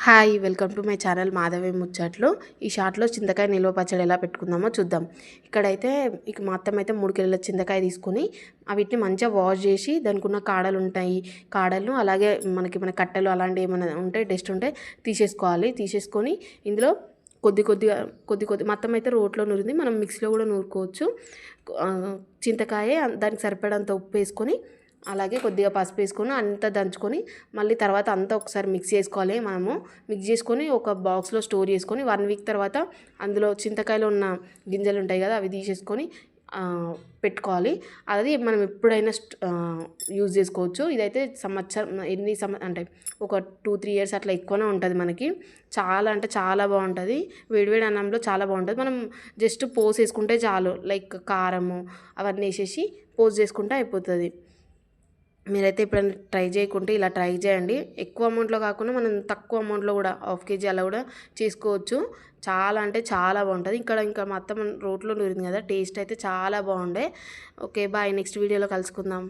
Hi welcome to my channel Madhavi ముచ్చట్లు. ఈ షార్ట్లో చింతకాయ నిల్వ పచ్చడి ఎలా పెట్టుకుందామో చూద్దాం. ఇక్కడైతే ఇక మా అత్తమ్మ అయితే 3 కిలోల చింతకాయ తీసుకుని వీటిని మంచిగా వాష్ చేసి దానికి ఉన్న కాడలు ఉంటాయి, కాడలు అలాగే మన కట్టెలు అలాంటివి ఏమైనా ఉంటే డస్ట్ ఉంటే తీసేసుకొని ఇందులో కొద్ది మా అత్తమ్మ అయితే రోట్లో నూరింది, మనం మిక్సీలో కూడా నూరుకోవచ్చు. చింతకాయ దానికి సరిపడంత ఉప్పు వేసుకొని అలాగే కొద్దిగా పసుపు వేసుకొని అంతా దంచుకొని మళ్ళీ తర్వాత అంతా ఒకసారి మిక్స్ చేసుకోవాలి. మిక్స్ చేసుకొని ఒక బాక్స్లో స్టోర్ చేసుకొని 1 వీక్ తర్వాత అందులో చింతకాయలో ఉన్న గింజలు ఉంటాయి కదా, అవి తీసేసుకొని పెట్టుకోవాలి. అది మనం ఎప్పుడైనా యూజ్ చేసుకోవచ్చు. ఇదైతే సంవత్సరం అంటే ఒక 2-3 ఇయర్స్ అట్లా ఎక్కువనే ఉంటుంది మనకి. చాలా అంటే చాలా బాగుంటుంది. వేడివేడి అన్నంలో చాలా బాగుంటుంది. మనం జస్ట్ పోసేసుకుంటే చాలు, లైక్ కారము అవన్నీ వేసేసి చేసుకుంటే అయిపోతుంది. మీరైతే ఎప్పుడైనా ట్రై చేయకుంటే ఇలా ట్రై చేయండి. ఎక్కువ అమౌంట్లో కాకుండా మనం తక్కువ అమౌంట్లో కూడా 1/2 kg అలా కూడా చేసుకోవచ్చు. చాలా అంటే చాలా బాగుంటుంది. ఇంకా మా అత్తమ్మ రోట్లో నూరింది కదా, టేస్ట్ అయితే చాలా బాగుండే. ఓకే బాయ్, నెక్స్ట్ వీడియోలో కలుసుకుందాం.